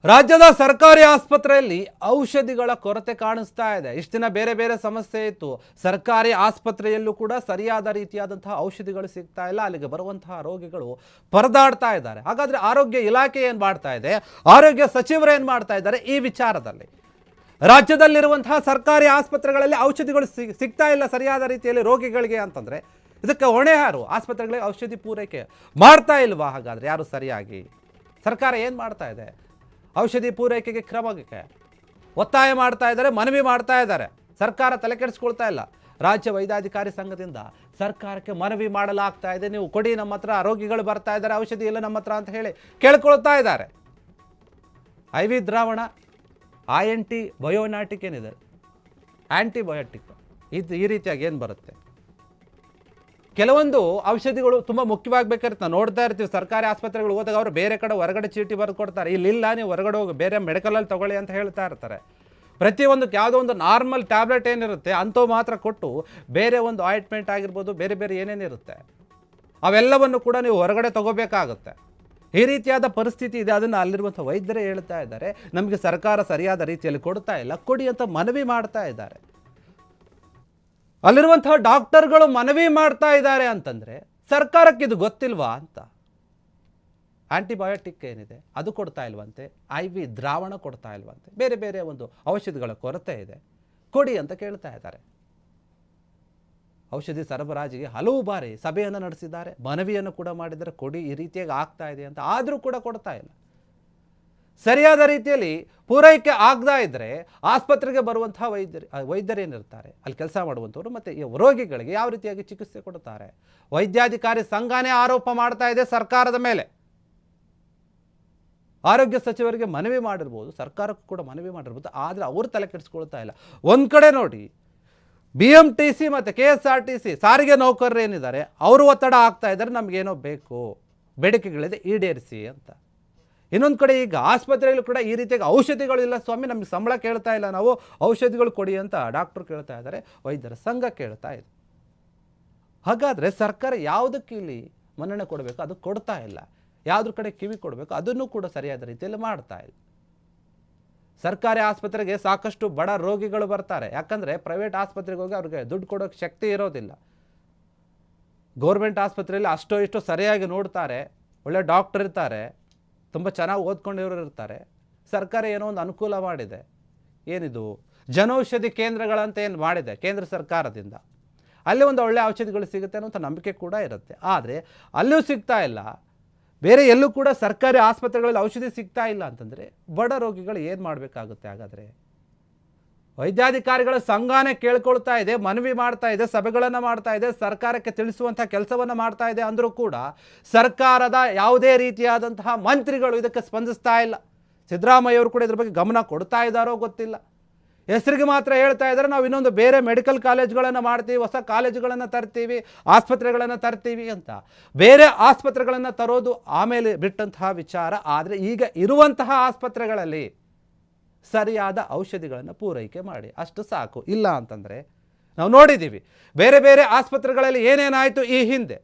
ರಾಜ್ಯದ ಸರ್ಕಾರಿ ಆಸ್ಪತ್ರೆಯಲ್ಲಿ ಔಷಧಿಗಳ ಕೊರತೆ ಕಾಣಿಸ್ತಾ ಇದೆ. ಇಷ್ಟು ದಿನ ಬೇರೆ ಬೇರೆ ಸಮಸ್ಯೆ ಇತ್ತು. ಸರ್ಕಾರಿ ಆಸ್ಪತ್ರೆಯಲ್ಲೂ ಕೂಡ ಸರಿಯಾದ ರೀತಿಯಾದಂತಹ ಔಷಧಿಗಳು ಸಿಗ್ತಾ ಇಲ್ಲ. ಅಲ್ಲಿಗೆ ಬರುವಂತಹ ರೋಗಿಗಳು ಪರದಾಡ್ತಾ ಇದ್ದಾರೆ. ಹಾಗಾದ್ರೆ ಆರೋಗ್ಯ ಇಲಾಖೆ ಏನು ಮಾಡ್ತಾ ಇದೆ, ಆರೋಗ್ಯ ಸಚಿವರು ಏನು ಮಾಡ್ತಾ ಇದ್ದಾರೆ ಈ ವಿಚಾರದಲ್ಲಿ? ರಾಜ್ಯದಲ್ಲಿರುವಂತಹ ಸರ್ಕಾರಿ ಆಸ್ಪತ್ರೆಗಳಲ್ಲಿ ಔಷಧಿಗಳು ಸಿಗ್ತಾ ಇಲ್ಲ ಸರಿಯಾದ ರೀತಿಯಲ್ಲಿ ರೋಗಿಗಳಿಗೆ ಅಂತಂದ್ರೆ ಇದಕ್ಕೆ ಹೊಣೆ ಯಾರು? ಆಸ್ಪತ್ರೆಗಳಿಗೆ ಔಷಧಿ ಪೂರೈಕೆ ಮಾಡ್ತಾ ಇಲ್ವಾ? ಹಾಗಾದ್ರೆ ಯಾರು ಸರಿಯಾಗಿ? ಸರ್ಕಾರ ಏನು ಮಾಡ್ತಾ ಇದೆ? ಔಷಧಿ ಪೂರೈಕೆಗೆ ಕ್ರಮಕ್ಕೆ ಒತ್ತಾಯ ಮಾಡ್ತಾ ಇದ್ದಾರೆ, ಮನವಿ ಮಾಡ್ತಾ ಇದ್ದಾರೆ. ಸರ್ಕಾರ ತಲೆ ಕೆಡಿಸ್ಕೊಳ್ತಾ ಇಲ್ಲ. ರಾಜ್ಯ ವೈದ್ಯಾಧಿಕಾರಿ ಸಂಘದಿಂದ ಸರ್ಕಾರಕ್ಕೆ ಮನವಿ ಮಾಡಲಾಗ್ತಾ ಇದೆ, ನೀವು ಕೊಡಿ ನಮ್ಮ ಹತ್ರ, ರೋಗಿಗಳು ಬರ್ತಾ ಇದ್ದಾರೆ, ಔಷಧಿ ಇಲ್ಲ ನಮ್ಮ ಹತ್ರ ಅಂತ ಹೇಳಿ ಕೇಳ್ಕೊಳ್ತಾ ಇದ್ದಾರೆ. IV ದ್ರಾವಣ, INT ಬಯೋನಾಟಿಕ್ ಏನಿದೆ, ಆ್ಯಂಟಿಬಯೋಟಿಕ್, ಈ ರೀತಿಯಾಗಿ ಏನು ಬರುತ್ತೆ? ಕೆಲವೊಂದು ಔಷಧಿಗಳು ತುಂಬ ಮುಖ್ಯವಾಗಬೇಕಾದ್ರೆ ನಾವು ನೋಡ್ತಾ ಇರ್ತೀವಿ. ಸರ್ಕಾರಿ ಆಸ್ಪತ್ರೆಗಳು ಹೋದಾಗ ಅವರು ಬೇರೆ ಕಡೆ ಹೊರಗಡೆ ಚೀಟಿ ಬರೆದು ಕೊಡ್ತಾರೆ, ಇಲ್ಲಿಲ್ಲ ನೀವು ಹೊರಗಡೆ ಹೋಗಿ ಬೇರೆ ಮೆಡಿಕಲಲ್ಲಿ ತಗೊಳ್ಳಿ ಅಂತ ಹೇಳ್ತಾ ಇರ್ತಾರೆ. ಪ್ರತಿಯೊಂದಕ್ಕೆ ಯಾವುದೋ ಒಂದು ನಾರ್ಮಲ್ ಟ್ಯಾಬ್ಲೆಟ್ ಏನಿರುತ್ತೆ ಅಂಥವು ಮಾತ್ರ ಕೊಟ್ಟು ಬೇರೆ ಒಂದು ಆಯಿಂಟ್ಮೆಂಟ್ ಆಗಿರ್ಬೋದು, ಬೇರೆ ಬೇರೆ ಏನೇನಿರುತ್ತೆ ಅವೆಲ್ಲವನ್ನು ಕೂಡ ನೀವು ಹೊರಗಡೆ ತಗೋಬೇಕಾಗುತ್ತೆ. ಈ ರೀತಿಯಾದ ಪರಿಸ್ಥಿತಿ ಇದೆ. ಅದನ್ನು ಅಲ್ಲಿರುವಂಥ ವೈದ್ಯರೇ ಹೇಳ್ತಾ ಇದ್ದಾರೆ, ನಮಗೆ ಸರ್ಕಾರ ಸರಿಯಾದ ರೀತಿಯಲ್ಲಿ ಕೊಡ್ತಾ ಇಲ್ಲ, ಕೊಡಿ ಅಂತ ಮನವಿ ಮಾಡ್ತಾ ಇದ್ದಾರೆ. ಅಲ್ಲಿರುವಂತಹ ಡಾಕ್ಟರ್ಗಳು ಮನವಿ ಮಾಡ್ತಾ ಇದ್ದಾರೆ ಅಂತಂದರೆ ಸರ್ಕಾರಕ್ಕೆ ಇದು ಗೊತ್ತಿಲ್ವಾ ಅಂತ. ಆ್ಯಂಟಿಬಯೋಟಿಕ್ ಏನಿದೆ ಅದು ಕೊಡ್ತಾ ಇಲ್ವಂತೆ, IV ದ್ರಾವಣ ಕೊಡ್ತಾ ಇಲ್ವಂತೆ, ಬೇರೆ ಬೇರೆ ಒಂದು ಔಷಧಿಗಳ ಕೊರತೆ ಇದೆ, ಕೊಡಿ ಅಂತ ಕೇಳ್ತಾ ಇದ್ದಾರೆ. ಔಷಧಿ ಸರಬರಾಜಿಗೆ ಹಲವು ಬಾರಿ ಸಭೆಯನ್ನು ನಡೆಸಿದ್ದಾರೆ, ಮನವಿಯನ್ನು ಕೂಡ ಮಾಡಿದರೆ ಕೊಡಿ, ಈ ರೀತಿಯಾಗಿ ಆಗ್ತಾ ಇದೆ ಅಂತ. ಆದರೂ ಕೂಡ ಕೊಡ್ತಾ ಇಲ್ಲ. ಸರಿಯಾದ ರೀತಿಯಲ್ಲಿ ಪೂರೈಕೆ ಆಗದ ಇದ್ದರೆ ಆಸ್ಪತ್ರೆಗೆ ಬರುವಂತಹ ವೈದ್ಯರೇನಿರ್ತಾರೆ, ಅಲ್ಲಿ ಕೆಲಸ ಮಾಡುವಂಥವ್ರು ಮತ್ತು ಈ ರೋಗಿಗಳಿಗೆ ಯಾವ ರೀತಿಯಾಗಿ ಚಿಕಿತ್ಸೆ ಕೊಡುತ್ತಾರೆ? ವೈದ್ಯಾಧಿಕಾರಿ ಸಂಘನೇ ಆರೋಪ ಮಾಡ್ತಾ ಇದೆ ಸರ್ಕಾರದ ಮೇಲೆ. ಆರೋಗ್ಯ ಸಚಿವರಿಗೆ ಮನವಿ ಮಾಡಿರ್ಬೋದು, ಸರ್ಕಾರಕ್ಕೂ ಕೂಡ ಮನವಿ ಮಾಡಿರ್ಬೋದು, ಆದರೆ ಅವರು ತಲೆ ಕೆಡಿಸ್ಕೊಳ್ತಾ ಇಲ್ಲ. ಒಂದು ಕಡೆ ನೋಡಿ, BMTC ಮತ್ತು KSRTC ಸಾರಿಗೆ ನೌಕರರು ಏನಿದ್ದಾರೆ ಅವರು ಒತ್ತಡ ಆಗ್ತಾ ಇದ್ದಾರೆ, ನಮಗೇನೋ ಬೇಕು, ಬೇಡಿಕೆಗಳಿದೆ ಈಡೇರಿಸಿ ಅಂತ. ಇನ್ನೊಂದು ಕಡೆ ಈಗ ಆಸ್ಪತ್ರೆಯಲ್ಲೂ ಕೂಡ ಈ ರೀತಿಯಾಗಿ ಔಷಧಿಗಳು ಇಲ್ಲ ಸ್ವಾಮಿ, ನಮಗೆ ಸಂಬಳ ಕೇಳ್ತಾ ಇಲ್ಲ, ನಾವು ಔಷಧಿಗಳು ಕೊಡಿ ಅಂತ ಡಾಕ್ಟರ್ ಕೇಳ್ತಾ ಇದ್ದಾರೆ, ವೈದ್ಯರ ಸಂಘ ಕೇಳ್ತಾ ಇದೆ. ಹಾಗಾದರೆ ಸರ್ಕಾರ ಯಾವುದಕ್ಕೆ ಇಲ್ಲಿ ಮನ್ನಣೆ ಕೊಡಬೇಕು ಅದು ಕೊಡ್ತಾ ಇಲ್ಲ, ಯಾವುದ್ರ ಕಡೆ ಕಿವಿ ಕೊಡಬೇಕು ಅದನ್ನು ಕೂಡ ಸರಿಯಾದ ರೀತಿಯಲ್ಲಿ ಮಾಡ್ತಾ ಇಲ್ಲ. ಸರ್ಕಾರಿ ಆಸ್ಪತ್ರೆಗೆ ಸಾಕಷ್ಟು ಬಡ ರೋಗಿಗಳು ಬರ್ತಾರೆ, ಯಾಕಂದರೆ ಪ್ರೈವೇಟ್ ಆಸ್ಪತ್ರೆಗೆ ಹೋಗಿ ಅವ್ರಿಗೆ ದುಡ್ಡು ಕೊಡೋಕ್ಕೆ ಶಕ್ತಿ ಇರೋದಿಲ್ಲ. ಗೌರ್ಮೆಂಟ್ ಆಸ್ಪತ್ರೆಯಲ್ಲಿ ಅಷ್ಟೋ ಇಷ್ಟೋ ಸರಿಯಾಗಿ ನೋಡ್ತಾರೆ, ಒಳ್ಳೆ ಡಾಕ್ಟರ್ ಇರ್ತಾರೆ, ತುಂಬ ಚೆನ್ನಾಗಿ ಓದ್ಕೊಂಡಿರೋರು ಇರ್ತಾರೆ. ಸರ್ಕಾರ ಏನೋ ಒಂದು ಅನುಕೂಲ ಮಾಡಿದೆ, ಏನಿದು ಜನೌಷಧಿ ಕೇಂದ್ರಗಳಂತ ಏನು ಮಾಡಿದೆ ಕೇಂದ್ರ ಸರ್ಕಾರದಿಂದ, ಅಲ್ಲಿ ಒಂದು ಒಳ್ಳೆ ಔಷಧಿಗಳು ಸಿಗುತ್ತೆ ಅನ್ನೋಂಥ ನಂಬಿಕೆ ಕೂಡ ಇರುತ್ತೆ. ಆದರೆ ಅಲ್ಲೂ ಸಿಗ್ತಾ ಇಲ್ಲ, ಬೇರೆ ಎಲ್ಲೂ ಕೂಡ ಸರ್ಕಾರಿ ಆಸ್ಪತ್ರೆಗಳಲ್ಲಿ ಔಷಧಿ ಸಿಗ್ತಾ ಇಲ್ಲ ಅಂತಂದರೆ ಬಡ ರೋಗಿಗಳು ಏನು ಮಾಡಬೇಕಾಗುತ್ತೆ? ಹಾಗಾದರೆ ವೈದ್ಯಾಧಿಕಾರಿಗಳ ಸಂಘನೇ ಕೇಳ್ಕೊಳ್ತಾ ಇದೆ, ಮನವಿ ಮಾಡ್ತಾ ಇದೆ, ಸಭೆಗಳನ್ನು ಮಾಡ್ತಾ ಇದೆ, ಸರ್ಕಾರಕ್ಕೆ ತಿಳಿಸುವಂಥ ಕೆಲಸವನ್ನು ಮಾಡ್ತಾ ಇದೆ. ಅಂದರೂ ಕೂಡ ಸರ್ಕಾರದ ಯಾವುದೇ ರೀತಿಯಾದಂತಹ ಮಂತ್ರಿಗಳು ಇದಕ್ಕೆ ಸ್ಪಂದಿಸ್ತಾ ಇಲ್ಲ. ಸಿದ್ದರಾಮಯ್ಯ ಅವರು ಕೂಡ ಇದ್ರ ಬಗ್ಗೆ ಗಮನ ಕೊಡ್ತಾ ಇದ್ದಾರೋ ಗೊತ್ತಿಲ್ಲ. ಹೆಸರಿಗೆ ಮಾತ್ರ ಹೇಳ್ತಾ ಇದ್ದಾರೆ, ನಾವು ಇನ್ನೊಂದು ಬೇರೆ ಮೆಡಿಕಲ್ ಕಾಲೇಜುಗಳನ್ನು ಮಾಡ್ತೀವಿ, ಹೊಸ ಕಾಲೇಜುಗಳನ್ನು ತರ್ತೀವಿ, ಆಸ್ಪತ್ರೆಗಳನ್ನು ತರ್ತೀವಿ ಅಂತ. ಬೇರೆ ಆಸ್ಪತ್ರೆಗಳನ್ನು ತರೋದು ಆಮೇಲೆ ಬಿಟ್ಟಂತಹ ವಿಚಾರ. ಆದರೆ ಈಗ ಇರುವಂತಹ ಆಸ್ಪತ್ರೆಗಳಲ್ಲಿ ಸರಿಯಾದ ಔಷಧಿಗಳನ್ನು ಪೂರೈಕೆ ಮಾಡಿ, ಅಷ್ಟು ಸಾಕು. ಇಲ್ಲ ಅಂತಂದರೆ ನಾವು ನೋಡಿದ್ದೀವಿ ಬೇರೆ ಬೇರೆ ಆಸ್ಪತ್ರೆಗಳಲ್ಲಿ ಏನೇನಾಯಿತು ಈ ಹಿಂದೆ.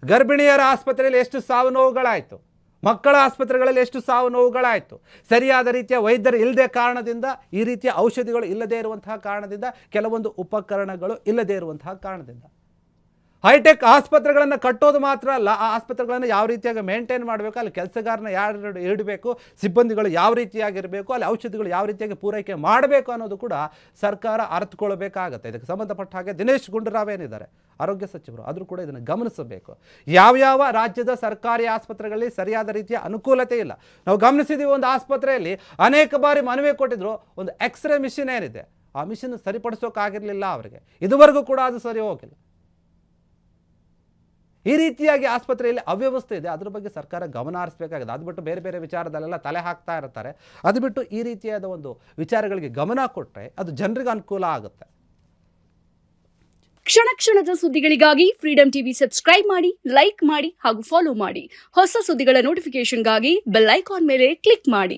ಗರ್ಭಿಣಿಯರ ಆಸ್ಪತ್ರೆಯಲ್ಲಿ ಎಷ್ಟು ಸಾವು ನೋವುಗಳಾಯಿತು, ಮಕ್ಕಳ ಆಸ್ಪತ್ರೆಗಳಲ್ಲಿ ಎಷ್ಟು ಸಾವು ನೋವುಗಳಾಯಿತು. ಸರಿಯಾದ ರೀತಿಯ ವೈದ್ಯರು ಇಲ್ಲದೆ ಕಾರಣದಿಂದ, ಈ ರೀತಿಯ ಔಷಧಿಗಳು ಇಲ್ಲದೇ ಇರುವಂತಹ ಕಾರಣದಿಂದ, ಕೆಲವೊಂದು ಉಪಕರಣಗಳು ಇಲ್ಲದೇ ಇರುವಂತಹ ಕಾರಣದಿಂದ. ಹೈಟೆಕ್ ಆಸ್ಪತ್ರೆಗಳನ್ನು ಕಟ್ಟೋದು ಮಾತ್ರ ಅಲ್ಲ, ಆ ಆಸ್ಪತ್ರೆಗಳನ್ನು ಯಾವ ರೀತಿಯಾಗಿ ಮೇಂಟೈನ್ ಮಾಡಬೇಕು, ಅಲ್ಲಿ ಕೆಲಸಗಾರನ ಯಾರು ಇಡಬೇಕು, ಸಿಬ್ಬಂದಿಗಳು ಯಾವ ರೀತಿಯಾಗಿರಬೇಕು, ಅಲ್ಲಿ ಔಷಧಿಗಳು ಯಾವ ರೀತಿಯಾಗಿ ಪೂರೈಕೆ ಮಾಡಬೇಕು ಅನ್ನೋದು ಕೂಡ ಸರ್ಕಾರ ಅರ್ಥಕೊಳ್ಬೇಕಾಗತ್ತೆ. ಇದಕ್ಕೆ ಸಂಬಂಧಪಟ್ಟ ಹಾಗೆ ದಿನೇಶ್ ಗುಂಡೂರಾವ್ ಏನಿದ್ದಾರೆ ಆರೋಗ್ಯ ಸಚಿವರು, ಆದರೂ ಕೂಡ ಇದನ್ನು ಗಮನಿಸಬೇಕು. ಯಾವ್ಯಾವ ರಾಜ್ಯದ ಸರ್ಕಾರಿ ಆಸ್ಪತ್ರೆಗಳಲ್ಲಿ ಸರಿಯಾದ ರೀತಿಯ ಅನುಕೂಲತೆ ಇಲ್ಲ. ನಾವು ಗಮನಿಸಿದ್ದೀವಿ, ಒಂದು ಆಸ್ಪತ್ರೆಯಲ್ಲಿ ಅನೇಕ ಬಾರಿ ಮನವಿ ಕೊಟ್ಟಿದ್ರು, ಒಂದು ಎಕ್ಸ್ರೇ ಮಿಷಿನ್ ಏನಿದೆ ಆ ಮಿಷಿನ್ ಸರಿಪಡಿಸೋಕ್ಕಾಗಿರಲಿಲ್ಲ ಅವರಿಗೆ, ಇದುವರೆಗೂ ಕೂಡ ಅದು ಸರಿ ಹೋಗಿಲ್ಲ. ಈ ರೀತಿಯಾಗಿ ಆಸ್ಪತ್ರೆಯಲ್ಲಿ ಅವ್ಯವಸ್ಥೆ ಇದೆ, ಅದ್ರ ಬಗ್ಗೆ ಸರ್ಕಾರ ಗಮನ ಹರಿಸಬೇಕಾಗಿದೆ. ಅದು ಬಿಟ್ಟು ಬೇರೆ ಬೇರೆ ವಿಚಾರದಲ್ಲೆಲ್ಲ ತಲೆ ಹಾಕ್ತಾ ಇರ್ತಾರೆ. ಅದು ಬಿಟ್ಟು ಈ ರೀತಿಯಾದ ಒಂದು ವಿಚಾರಗಳಿಗೆ ಗಮನ ಕೊಟ್ಟರೆ ಅದು ಜನರಿಗೆ ಅನುಕೂಲ ಆಗುತ್ತೆ. ಕ್ಷಣ ಕ್ಷಣದ ಸುದ್ದಿಗಳಿಗಾಗಿ ಫ್ರೀಡಂ ಟಿವಿ ಸಬ್ಸ್ಕ್ರೈಬ್ ಮಾಡಿ, ಲೈಕ್ ಮಾಡಿ ಹಾಗೂ ಫಾಲೋ ಮಾಡಿ. ಹೊಸ ಸುದ್ದಿಗಳ ನೋಟಿಫಿಕೇಶನ್ಗಾಗಿ ಬೆಲ್ ಐಕಾನ್ ಮೇಲೆ ಕ್ಲಿಕ್ ಮಾಡಿ.